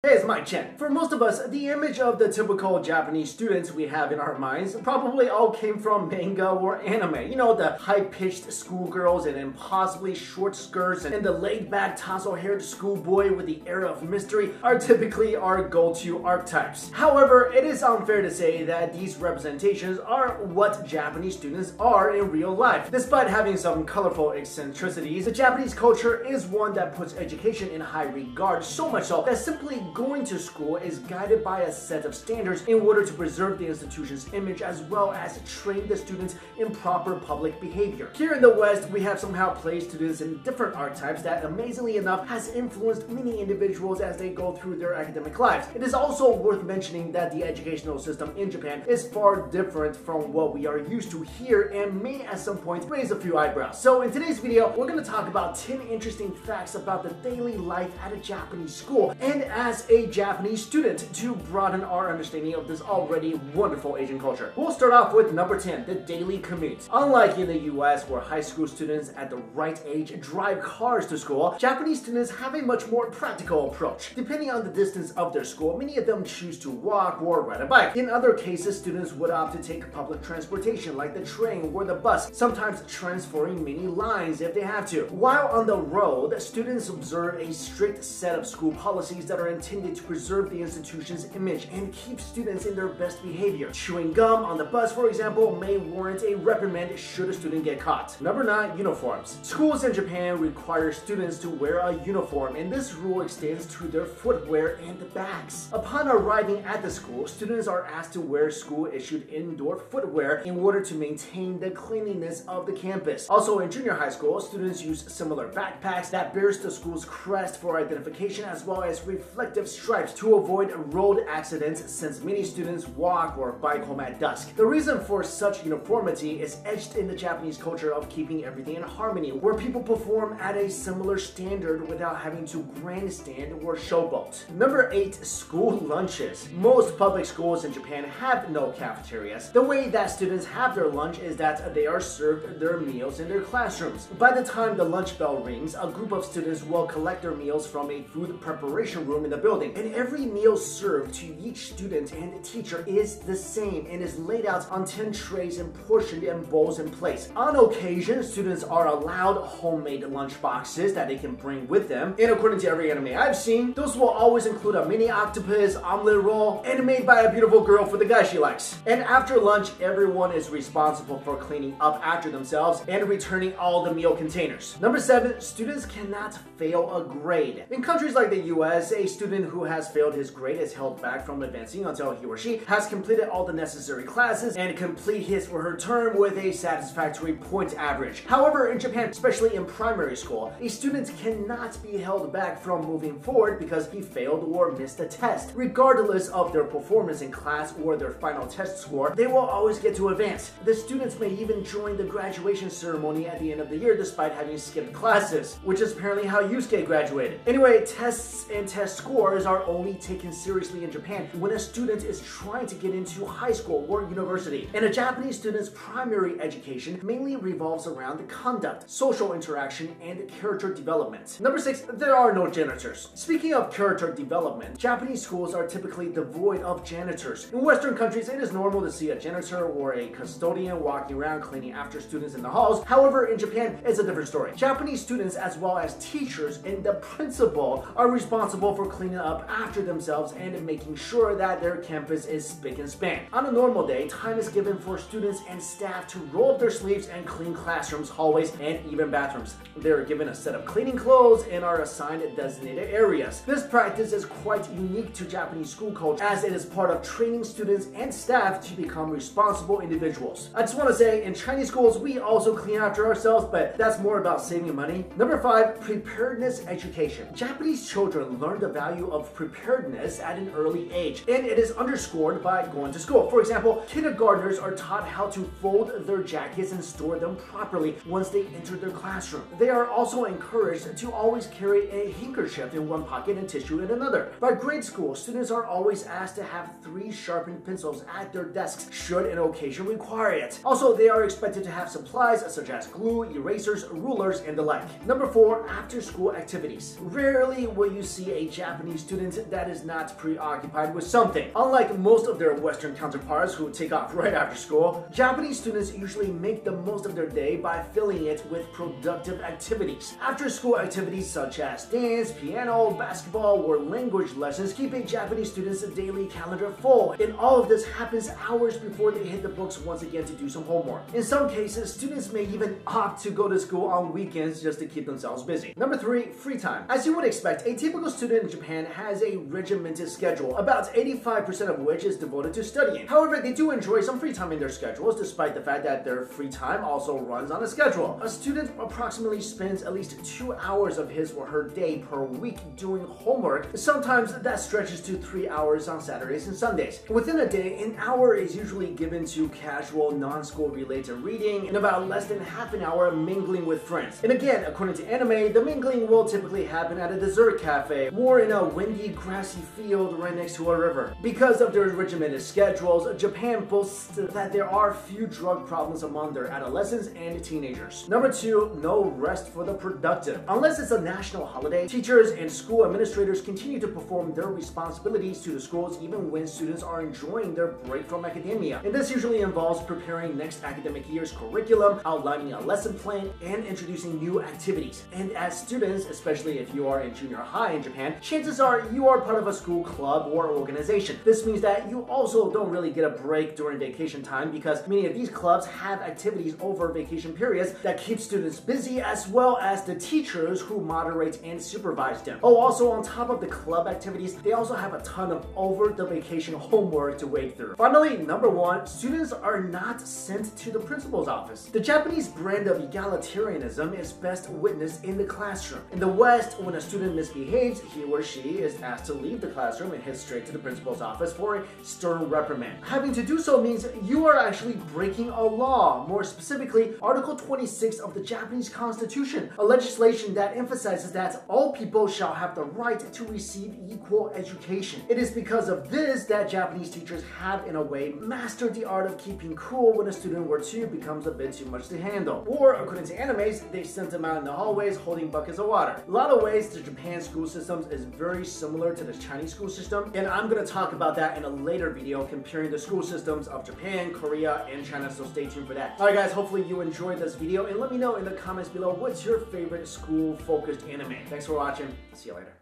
Hey, it's Mike Chen. For most of us, the image of the typical Japanese students we have in our minds probably all came from manga or anime. You know, the high-pitched schoolgirls and impossibly short skirts and the laid-back tassel-haired schoolboy with the air of mystery are typically our go-to archetypes. However, it is unfair to say that these representations are what Japanese students are in real life. Despite having some colorful eccentricities, the Japanese culture is one that puts education in high regard, so much so that simply going to school is guided by a set of standards in order to preserve the institution's image as well as train the students in proper public behavior. Here in the West, we have somehow placed students in different archetypes that amazingly enough has influenced many individuals as they go through their academic lives. It is also worth mentioning that the educational system in Japan is far different from what we are used to here and may at some point raise a few eyebrows. So in today's video, we're going to talk about 10 interesting facts about the daily life at a Japanese school and as a Japanese student to broaden our understanding of this already wonderful Asian culture. We'll start off with number 10, the daily commute. Unlike in the US where high school students at the right age drive cars to school, Japanese students have a much more practical approach. Depending on the distance of their school, many of them choose to walk or ride a bike. In other cases, students would opt to take public transportation like the train or the bus, sometimes transferring many lines if they have to. While on the road, students observe a strict set of school policies that are intended to preserve the institution's image and keep students in their best behavior. Chewing gum on the bus, for example, may warrant a reprimand should a student get caught. Number 9, uniforms. Schools in Japan require students to wear a uniform, and this rule extends to their footwear and bags. Upon arriving at the school, students are asked to wear school-issued indoor footwear in order to maintain the cleanliness of the campus. Also, in junior high school, students use similar backpacks that bears the school's crest for identification as well as reflective stripes to avoid road accidents since many students walk or bike home at dusk. The reason for such uniformity is etched in the Japanese culture of keeping everything in harmony, where people perform at a similar standard without having to grandstand or showboat. Number 8, school lunches. Most public schools in Japan have no cafeterias. The way that students have their lunch is that they are served their meals in their classrooms. By the time the lunch bell rings, a group of students will collect their meals from a food preparation room in the building, and every meal served to each student and teacher is the same and is laid out on 10 trays and portioned in bowls in place. On occasion, students are allowed homemade lunch boxes that they can bring with them, and according to every anime I've seen, those will always include a mini octopus, omelet roll, and made by a beautiful girl for the guy she likes. And after lunch, everyone is responsible for cleaning up after themselves and returning all the meal containers. Number 7, students cannot fail a grade. In countries like the US, a student who has failed his grade is held back from advancing until he or she has completed all the necessary classes and complete his or her term with a satisfactory point average. However, in Japan, especially in primary school, a student cannot be held back from moving forward because he failed or missed a test. Regardless of their performance in class or their final test score, they will always get to advance. The students may even join the graduation ceremony at the end of the year despite having skipped classes, which is apparently how Yusuke graduated. Anyway, tests and test scores are only taken seriously in Japan when a student is trying to get into high school or university. And a Japanese student's primary education mainly revolves around conduct, social interaction, and character development. Number 6, there are no janitors. Speaking of character development, Japanese schools are typically devoid of janitors. In Western countries, it is normal to see a janitor or a custodian walking around cleaning after students in the halls. However, in Japan, it's a different story. Japanese students as well as teachers and the principal are responsible for cleaning up after themselves and making sure that their campus is spick and span. On a normal day, time is given for students and staff to roll up their sleeves and clean classrooms, hallways, and even bathrooms. They're given a set of cleaning clothes and are assigned designated areas. This practice is quite unique to Japanese school culture as it is part of training students and staff to become responsible individuals. I just want to say, in Chinese schools, we also clean after ourselves, but that's more about saving money. Number 5, preparedness education. Japanese children learn the value of preparedness at an early age, and it is underscored by going to school. For example, kindergartners are taught how to fold their jackets and store them properly once they enter their classroom. They are also encouraged to always carry a handkerchief in one pocket and tissue in another. By grade school, students are always asked to have 3 sharpened pencils at their desks should an occasion require it. Also, they are expected to have supplies such as glue, erasers, rulers, and the like. Number 4, after-school activities. Rarely will you see a Japanese Japanese student that is not preoccupied with something. Unlike most of their Western counterparts who take off right after school, Japanese students usually make the most of their day by filling it with productive activities. After-school activities such as dance, piano, basketball, or language lessons keep a Japanese student's daily calendar full, and all of this happens hours before they hit the books once again to do some homework. In some cases, students may even opt to go to school on weekends just to keep themselves busy. Number 3, free time. As you would expect, a typical student in Japan has a regimented schedule, about 85% of which is devoted to studying. However, they do enjoy some free time in their schedules, despite the fact that their free time also runs on a schedule. A student approximately spends at least 2 hours of his or her day per week doing homework. Sometimes that stretches to 3 hours on Saturdays and Sundays. Within a day, an hour is usually given to casual, non-school related reading, and about less than half an hour mingling with friends. And again, according to anime, the mingling will typically happen at a dessert cafe or in a windy, grassy field right next to a river. Because of their regimented schedules, Japan boasts that there are few drug problems among their adolescents and teenagers. Number 2, no rest for the productive. Unless it's a national holiday, teachers and school administrators continue to perform their responsibilities to the schools even when students are enjoying their break from academia. And this usually involves preparing next academic year's curriculum, outlining a lesson plan, and introducing new activities. And as students, especially if you are in junior high in Japan, chances are you are part of a school club or organization. This means that you also don't really get a break during vacation time because many of these clubs have activities over vacation periods that keep students busy, as well as the teachers who moderate and supervise them. Oh, also on top of the club activities, they also have a ton of over the vacation homework to wade through. Finally, number 1, students are not sent to the principal's office. The Japanese brand of egalitarianism is best witnessed in the classroom. In the West, when a student misbehaves, he or she is asked to leave the classroom and head straight to the principal's office for a stern reprimand. Having to do so means you are actually breaking a law, more specifically Article 26 of the Japanese Constitution, a legislation that emphasizes that all people shall have the right to receive equal education. It is because of this that Japanese teachers have, in a way, mastered the art of keeping cool when a student or two becomes a bit too much to handle. Or, according to animes, they sent them out in the hallways holding buckets of water. A lot of ways, the Japan school system is very similar to the Chinese school system, and I'm going to talk about that in a later video comparing the school systems of Japan, Korea, and China, so stay tuned for that. Alright guys, hopefully you enjoyed this video, and let me know in the comments below what's your favorite school-focused anime. Thanks for watching. See you later.